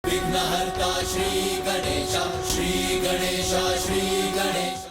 विघ्नहर्ता श्री गणेश, श्री गणेश, श्री गणेश।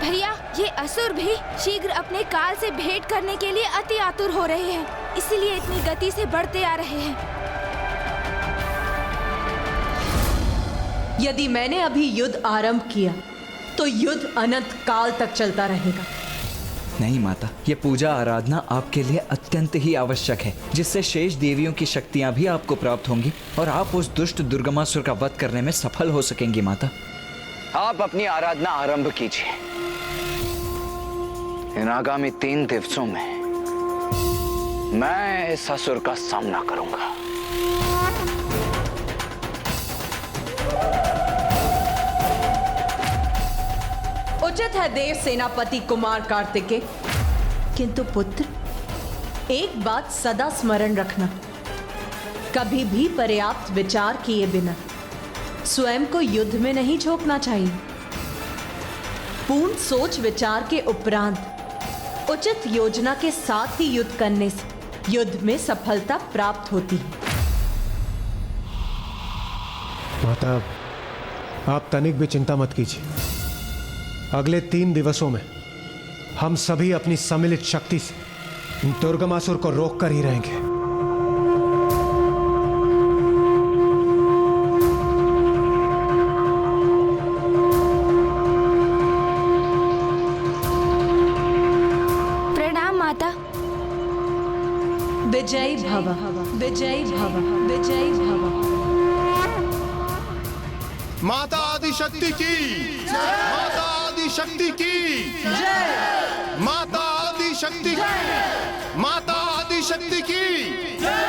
भैया, ये असुर भी शीघ्र अपने काल से भेंट करने के लिए अति आतुर हो रहे हैं, इसीलिए इतनी गति से बढ़ते आ रहे हैं। यदि मैंने अभी युद्ध आरंभ किया तो युद्ध अनंत काल तक चलता रहेगा। नहीं माता, ये पूजा आराधना आपके लिए अत्यंत ही आवश्यक है, जिससे शेष देवियों की शक्तियां भी आपको प्राप्त होंगी और आप उस दुष्ट दुर्गमासुर का वध करने में सफल हो सकेंगी। माता, आप अपनी आराधना आरंभ कीजिए। इन आगामी 3 दिवसों में मैं इस असुर का सामना करूंगा। उचित है देव सेनापति कुमार कार्तिकेय, किंतु पुत्र, एक बात सदा स्मरण रखना, कभी भी पर्याप्त विचार किए बिना स्वयं को युद्ध में नहीं झोंकना चाहिए। पूर्ण सोच विचार के उपरांत उचित योजना के साथ ही युद्ध करने से युद्ध में सफलता प्राप्त होती है। माता, आप तनिक भी चिंता मत कीजिए। अगले 3 दिवसों में हम सभी अपनी सम्मिलित शक्ति से दुर्गमासुर को रोक कर ही रहेंगे। प्रणाम माता। विजयी भव, विजयी भव, विजयी भव। माता आदिशक्ति की माता आदिशक्ति की जय, माता आदिशक्ति की, माता आदिशक्ति की जय।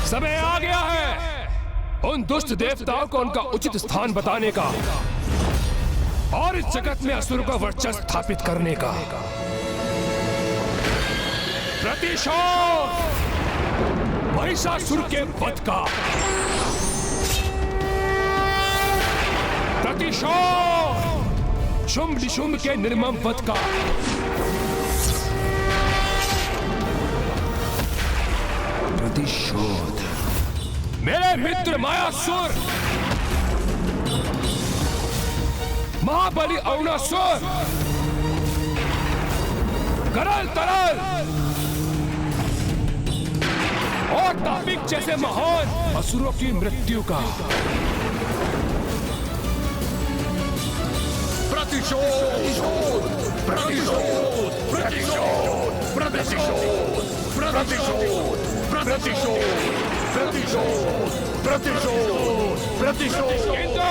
समय आ गया है उन दुष्ट देवताओं को उनका उचित स्थान बताने का और इस जगत में असुर का वर्चस्व स्थापित करने का। प्रतिशोध महिषासुर के वध का, प्रतिशोध शुंभ निशुंभ के निर्मम वध का, प्रतिशोध मेरे मित्र मायासुर, महाबली अरुणासुर, करल तरल और तापिक जैसे महान असुरों की मृत्यु का। प्रतिशोध, प्रतिशोध, प्रतिशोध, प्रतिशोध, प्रतिशोध, प्रतिशोध, प्रतिशोध, प्रतिशोध, प्रतिशोध। किंतु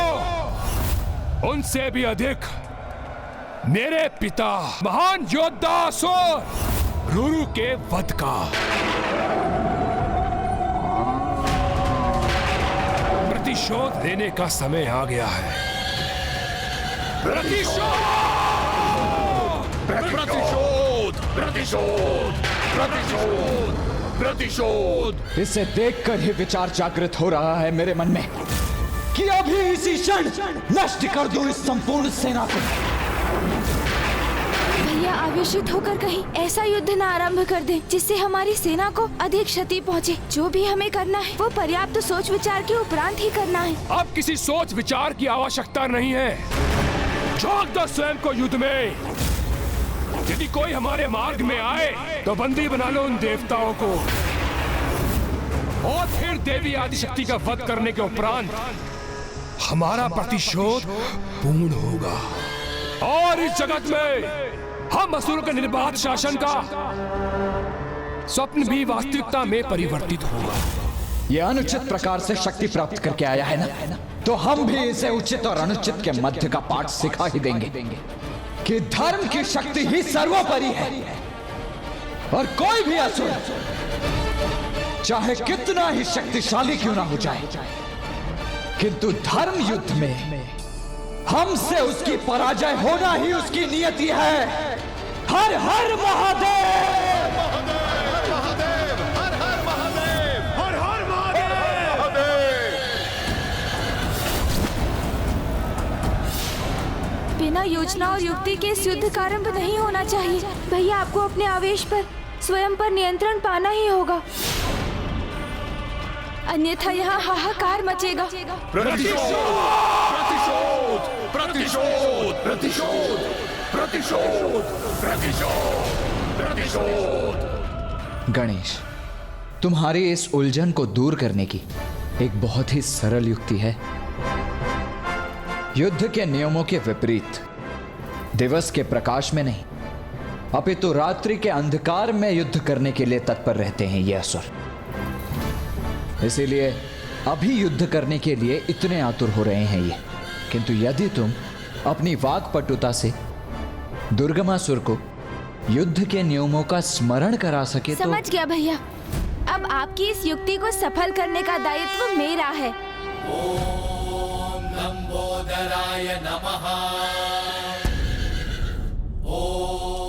उनसे भी अधिक मेरे पिता महान योद्धा असुर रुरु के वध का। प्रतिशोध लेने का समय आ गया है। प्रतिशोध, प्रतिशोध, प्रतिशोध, प्रतिशोध, प्रतिशोध। इसे देखकर ही विचार जागृत हो रहा है मेरे मन में कि अभी इसी क्षण नष्ट कर दूं इस संपूर्ण सेना को। भैया आवेशित होकर कहीं ऐसा युद्ध न आरंभ कर दें जिससे हमारी सेना को अधिक क्षति पहुंचे। जो भी हमें करना है वो पर्याप्त सोच विचार के उपरांत ही करना है। अब किसी सोच विचार की आवश्यकता नहीं है। झोंक दो स्वयं को युद्ध में। यदि कोई हमारे मार्ग में आए तो बंदी बना लो उन देवताओं को, और फिर देवी आदिशक्ति का वध करने के उपरांत हमारा प्रतिशोध पूर्ण होगा और इस जगत में हम असुरों के निर्बाध शासन का स्वप्न भी वास्तविकता में परिवर्तित होगा। यह अनुचित प्रकार से शक्ति प्राप्त करके आया है ना, तो हम भी इसे उचित और अनुचित के मध्य का पाठ सिखा ही देंगे कि धर्म की शक्ति ही सर्वोपरि है और कोई भी असुर चाहे कितना ही शक्तिशाली क्यों ना हो जाए, किंतु धर्म युद्ध में हमसे उसकी पराजय होना ही उसकी नियति है। हर हर महादेव, महादेव, हर हर महादेव, हर हर महादेव। बिना योजना और युक्ति के इस युद्ध का आरंभ नहीं होना चाहिए। भैया आपको अपने आवेश पर स्वयं पर नियंत्रण पाना ही होगा, अन्यथा यहाँ हाहाकार मचेगा। प्रतिशोध, प्रतिशोध, प्रतिशोध, प्रतिशोध, प्रतिशोध, प्रतिशोध। गणेश, तुम्हारी इस उलझन को दूर करने की एक बहुत ही सरल युक्ति है। युद्ध के नियमों के विपरीत दिवस के प्रकाश में नहीं, अपितु रात्रि के अंधकार में युद्ध करने के लिए तत्पर रहते हैं ये असुर। इसीलिए अभी युद्ध करने के लिए इतने आतुर हो रहे हैं ये। किंतु यदि तुम अपनी वाक्पटुता से दुर्गमासुर को युद्ध के नियमों का स्मरण करा सके तो। समझ गया भैया, अब आपकी इस युक्ति को सफल करने का दायित्व मेरा है। ओम लंबोदराय नमः।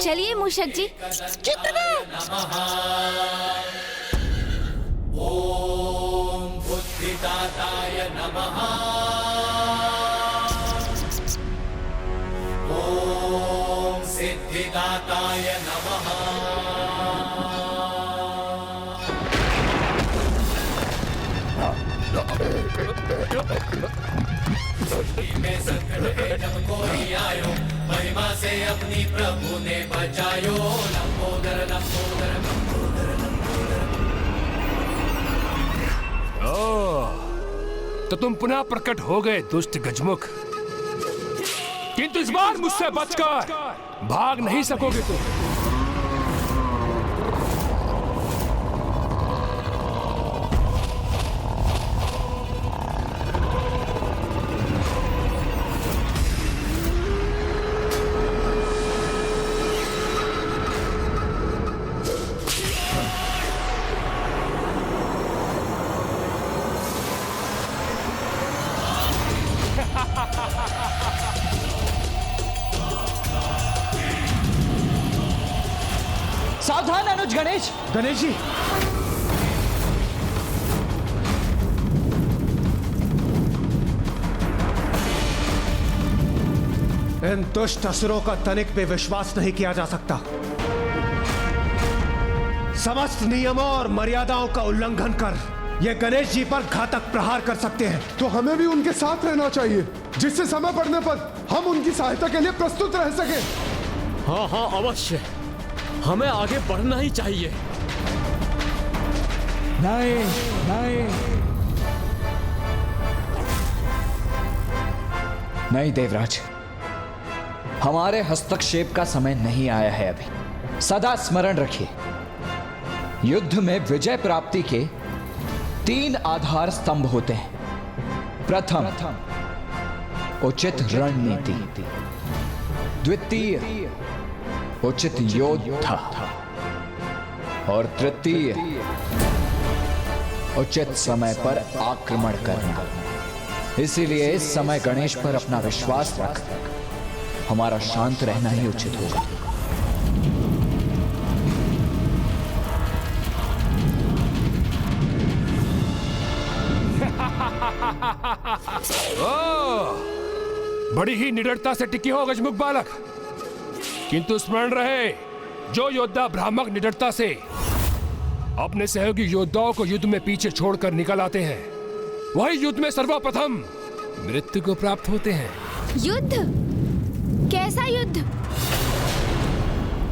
चलिए मूषक जी, ओम बुद्धिदाताय नमः। ओम सिद्धिदाताय नमः। में संकट है जब कोई आयो, महिमा से अपनी प्रभु ने बचायो। लंबोदर लंबोदर लंबोदर लंबोदर। तो तुम पुनः प्रकट हो गए दुष्ट गजमुख, किंतु इस बार मुझसे बचकर भाग नहीं सकोगे तुम। सावधान अनुज। गणेश, गणेश जी, इन दुष्ट असुरों का तनिक पे विश्वास नहीं किया जा सकता। समस्त नियमों और मर्यादाओं का उल्लंघन कर ये गणेश जी पर घातक प्रहार कर सकते हैं। तो हमें भी उनके साथ रहना चाहिए, जिससे समय पड़ने पर हम उनकी सहायता के लिए प्रस्तुत रह सके। हाँ हाँ अवश्य, हमें आगे बढ़ना ही चाहिए। नहीं नहीं नहीं देवराज, हमारे हस्तक्षेप का समय नहीं आया है अभी। सदा स्मरण रखिए, युद्ध में विजय प्राप्ति के 3 आधार स्तंभ होते हैं। प्रथम, उचित रणनीति। द्वितीय, उचित योद्धा। और तृतीय, उचित समय पर आक्रमण करना। इसीलिए इस समय गणेश पर अपना विश्वास रख, हमारा शांत रहना ही उचित होगा। बड़ी ही निडरता से टिकी हो गजमुख बालक, किंतु स्मरण रहे, जो योद्धा भ्रामक निडरता से अपने सहयोगी योद्धाओं को युद्ध में पीछे छोड़कर निकल आते हैं, वही युद्ध में सर्वप्रथम मृत्यु को प्राप्त होते हैं। युद्ध? कैसा युद्ध?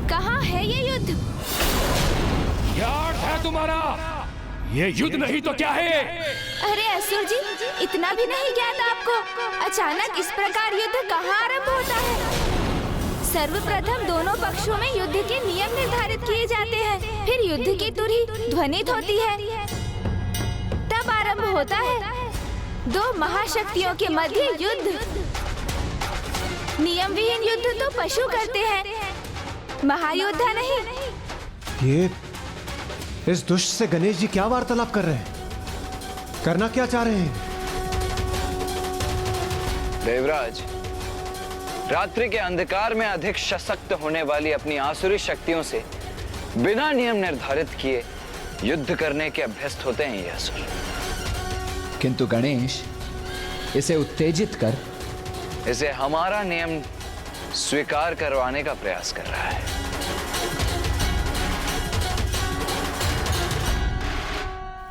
कहाँ है ये युद्ध? क्या अर्थ है तुम्हारा? ये युद्ध नहीं तो क्या है? अरे असुर जी, इतना भी नहीं ज्ञात आपको? अचानक इस प्रकार युद्ध कहाँ आरंभ होता है? सर्वप्रथम दोनों पक्षों में युद्ध के नियम निर्धारित किए जाते हैं, फिर युद्ध की तुरही ध्वनित होती है, तब आरंभ होता है दो महाशक्तियों के मध्य युद्ध। नियम विहीन युद्ध तो पशु करते हैं, महायोद्धा नहीं। ये इस दुष्ट से गणेश जी क्या वार्तालाप कर रहे हैं? करना क्या चाह रहे हैं? देवराज, रात्रि के अंधकार में अधिक सशक्त होने वाली अपनी आसुरी शक्तियों से बिना नियम निर्धारित किए युद्ध करने के अभ्यस्त होते हैं ये असुर। किंतु गणेश इसे उत्तेजित कर इसे हमारा नियम स्वीकार करवाने का प्रयास कर रहा है।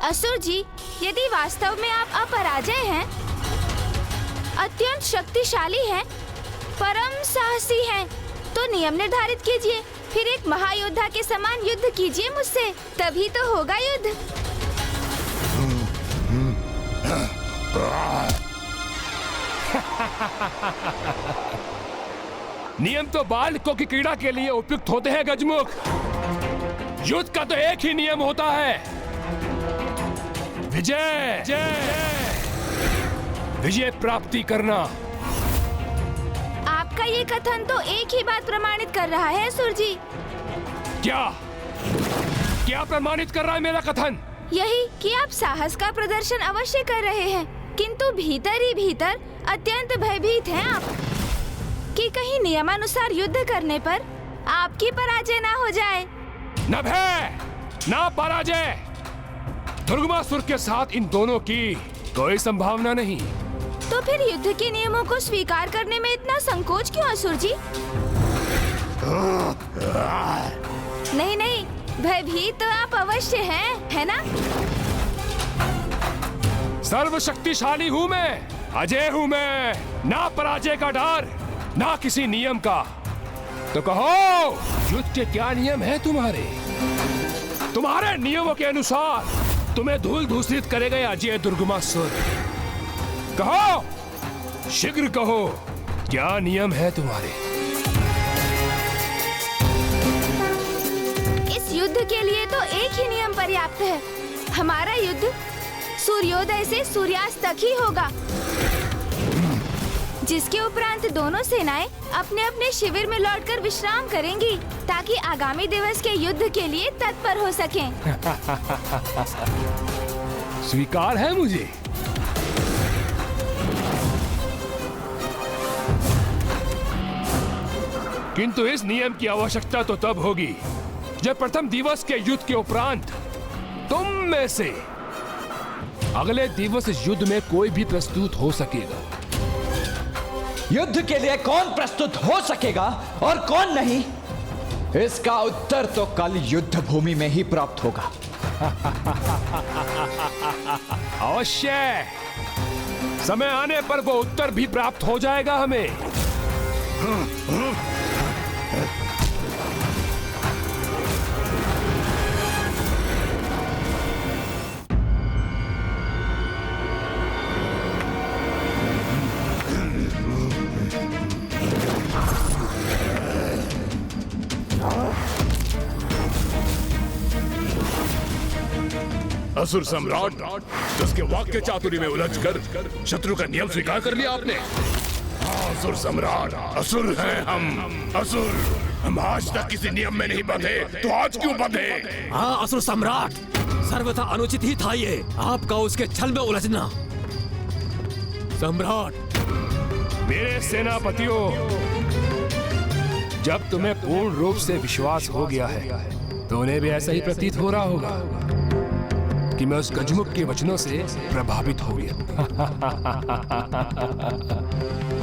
असुर जी, यदि वास्तव में आप अपराजय हैं, अत्यंत शक्तिशाली हैं, परम साहसी हैं, तो नियम निर्धारित कीजिए, फिर एक महायोद्धा के समान युद्ध कीजिए मुझसे, तभी तो होगा युद्ध। नियम तो बालकों की क्रीड़ा के लिए उपयुक्त होते हैं गजमुख। युद्ध का तो एक ही नियम होता है, विजय। विजय प्राप्ति करना। आपका ये कथन तो एक ही बात प्रमाणित कर रहा है असुर जी। क्या प्रमाणित कर रहा है मेरा कथन? यही कि आप साहस का प्रदर्शन अवश्य कर रहे हैं, किंतु भीतर ही भीतर अत्यंत भयभीत हैं आप कि कहीं नियमानुसार युद्ध करने पर आपकी पराजय ना हो जाए। न भय न पराजय, दुर्गमासुर के साथ इन दोनों की कोई संभावना नहीं। तो फिर युद्ध के नियमों को स्वीकार करने में इतना संकोच क्यों असुर जी? नहीं, भयभीत तो आप अवश्य हैं, है ना? सर्वशक्तिशाली हूँ मैं, अजय हूँ मैं, ना पराजय का डर, ना किसी नियम का। तो कहो, युद्ध के क्या नियम है तुम्हारे? तुम्हारे नियमों के अनुसार तुम्हें धूल धूसरित करेगा अजय दुर्गमासुर। कहो, शीघ्र कहो, क्या नियम है तुम्हारे? इस युद्ध के लिए तो एक ही नियम पर्याप्त है। हमारा युद्ध सूर्योदय से सूर्यास्त तक ही होगा, जिसके उपरांत दोनों सेनाएं अपने अपने शिविर में लौटकर विश्राम करेंगी, ताकि आगामी दिवस के युद्ध के लिए तत्पर हो सकें। स्वीकार है मुझे। किंतु इस नियम की आवश्यकता तो तब होगी जब प्रथम दिवस के युद्ध के उपरांत तुम में से अगले दिवस इस युद्ध में कोई भी प्रस्तुत हो सकेगा। युद्ध के लिए कौन प्रस्तुत हो सकेगा और कौन नहीं, इसका उत्तर तो कल युद्ध भूमि में ही प्राप्त होगा। अवश्य, समय आने पर वो उत्तर भी प्राप्त हो जाएगा हमें। असुर सम्राट, जिसके वाक्य चातुरी में उलझकर शत्रु का नियम स्वीकार कर लिया आपने। असुर सम्राट, असुर हैं हम, असुर। हम आज तक किसी नियम में नहीं बंधे, तो आज क्यों बंधे? हाँ असुर सम्राट, सर्वथा अनुचित ही था ये आपका उसके छल में उलझना। सम्राट, मेरे सेनापतियों, जब तुम्हें पूर्ण रूप से विश्वास हो गया है तो उन्हें भी ऐसा ही प्रतीत हो रहा होगा। कि मैं उस गजमुख के वचनों से प्रभावित हो गया।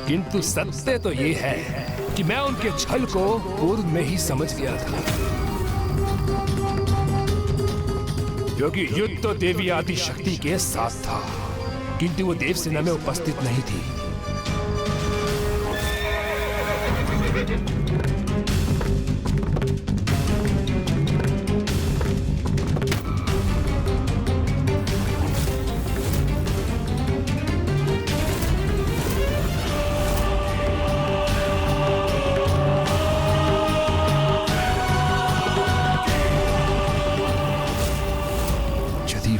किंतु सत्य तो ये है कि मैं उनके छल को पूर्व में ही समझ गया था, क्योंकि युद्ध तो देवी आदि शक्ति के साथ था, किंतु वो देवसेना में उपस्थित नहीं थी।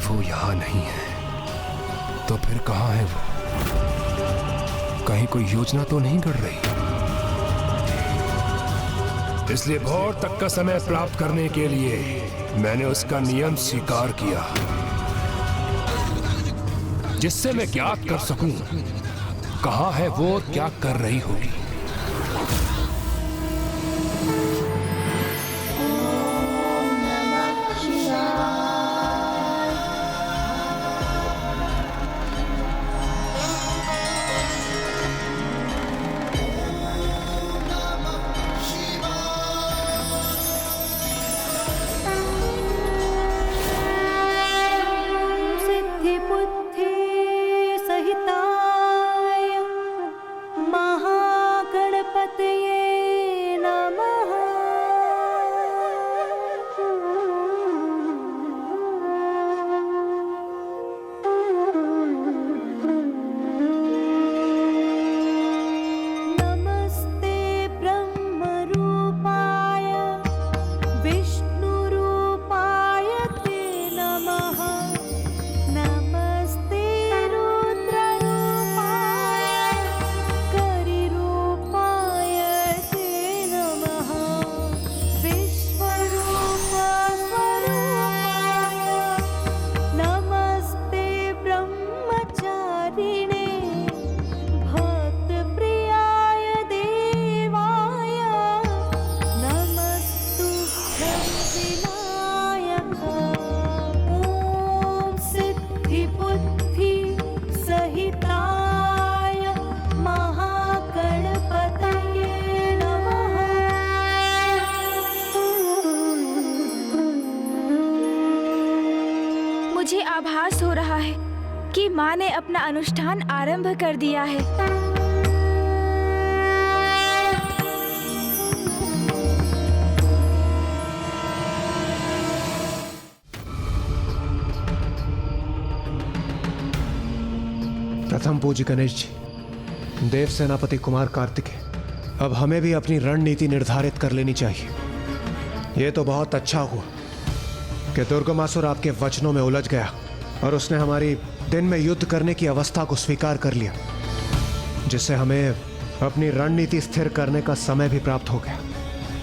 वो यहाँ नहीं है तो फिर कहाँ है वो? कहीं कोई योजना तो नहीं कर रही। इसलिए भोर तक का समय प्राप्त करने के लिए मैंने उसका नियम स्वीकार किया, जिससे मैं ज्ञात कर सकूं कहाँ है वो, क्या कर रही होगी। मुझे आभास हो रहा है कि माँ ने अपना अनुष्ठान आरंभ कर दिया है। प्रथम पूज्य गणेश जी, देव सेनापति कुमार कार्तिकेय, अब हमें भी अपनी रणनीति निर्धारित कर लेनी चाहिए। यह तो बहुत अच्छा हुआ कि दुर्गमासुर आपके वचनों में उलझ गया और उसने हमारी दिन में युद्ध करने की अवस्था को स्वीकार कर लिया, जिससे हमें अपनी रणनीति स्थिर करने का समय भी प्राप्त हो गया।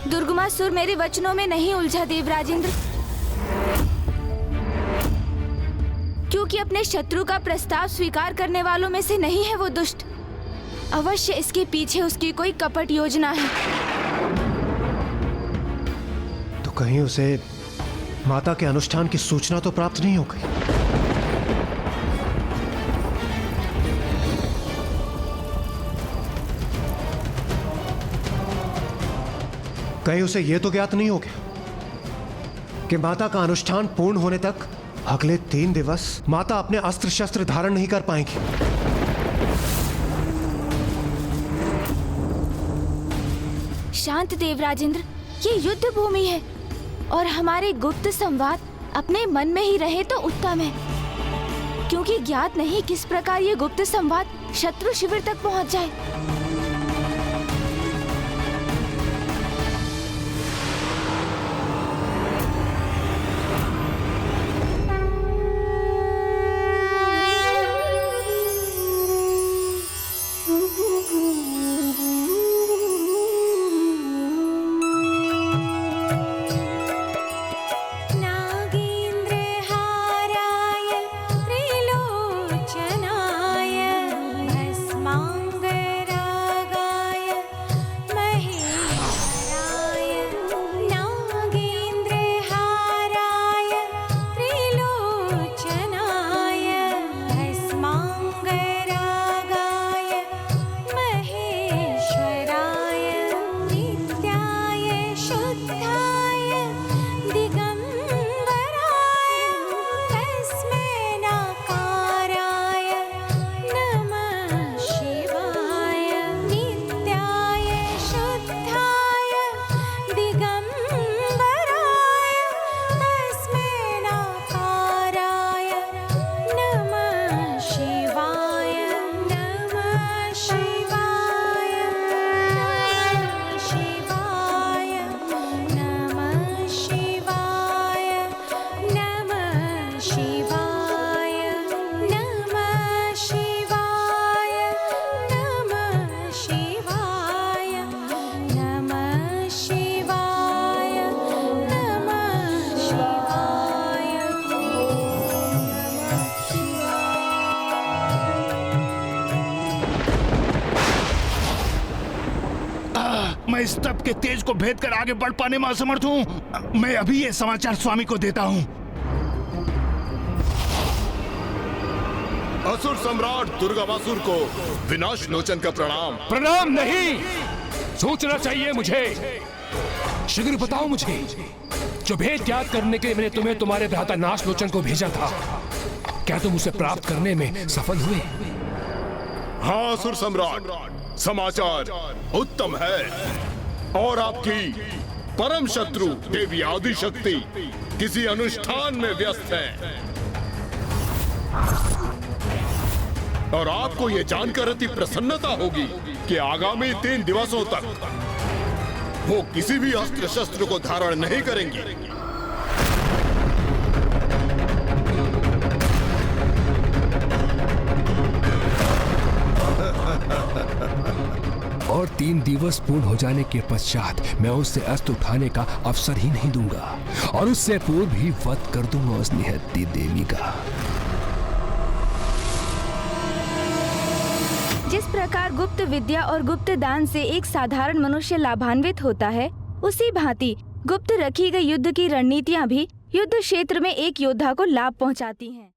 दुर्गमासुर मेरे वचनों में नहीं उलझा देवराजेंद्र, क्योंकि अपने शत्रु का प्रस्ताव स्वीकार करने वालों में से नहीं है वो दुष्ट। अवश्य इसके पीछे उसकी कोई कपट योजना है। तो कहीं उसे माता के अनुष्ठान की सूचना तो प्राप्त नहीं हो गई? कहीं उसे यह तो ज्ञात नहीं हो गया कि माता का अनुष्ठान पूर्ण होने तक अगले 3 दिवस माता अपने अस्त्र शस्त्र धारण नहीं कर पाएंगी? शांत देवराजेंद्र, ये युद्ध भूमि है और हमारे गुप्त संवाद अपने मन में ही रहे तो उत्तम है, क्योंकि ज्ञात नहीं किस प्रकार ये गुप्त संवाद शत्रु शिविर तक पहुंच जाए। त्रिलोचनाय भस्मांगरागाय मैं इस तप के तेज को भेद कर आगे बढ़ पाने में असमर्थ हूँ। मैं अभी ये समाचार स्वामी को देता हूँ। असुर सम्राट दुर्गामासुर को विनाश लोचन का प्रणाम। प्रणाम नहीं, सोचना चाहिए मुझे। शीघ्र बताओ मुझे, जो भेद याद करने के लिए मैंने तुम्हें तुम्हारे भ्राता नाश लोचन को भेजा था, क्या तुम उसे प्राप्त करने में सफल हुए? हाँ असुर सम्राट, समाचार उत्तम है। और आपकी परम शत्रु देवी आदिशक्ति किसी अनुष्ठान में व्यस्त है, और आपको यह जानकर अति प्रसन्नता होगी कि आगामी 3 दिवसों तक वो किसी भी अस्त्र शस्त्र को धारण नहीं करेंगी। और 3 दिवस पूर्ण हो जाने के पश्चात मैं उससे अस्त्र उठाने का अवसर ही नहीं दूंगा, और उससे पूर्व ही वध कर दूंगा उस निहत्ती देवी का। जिस प्रकार गुप्त विद्या और गुप्त दान से एक साधारण मनुष्य लाभान्वित होता है, उसी भांति गुप्त रखी गई युद्ध की रणनीतियां भी युद्ध क्षेत्र में एक योद्धा को लाभ पहुंचाती हैं।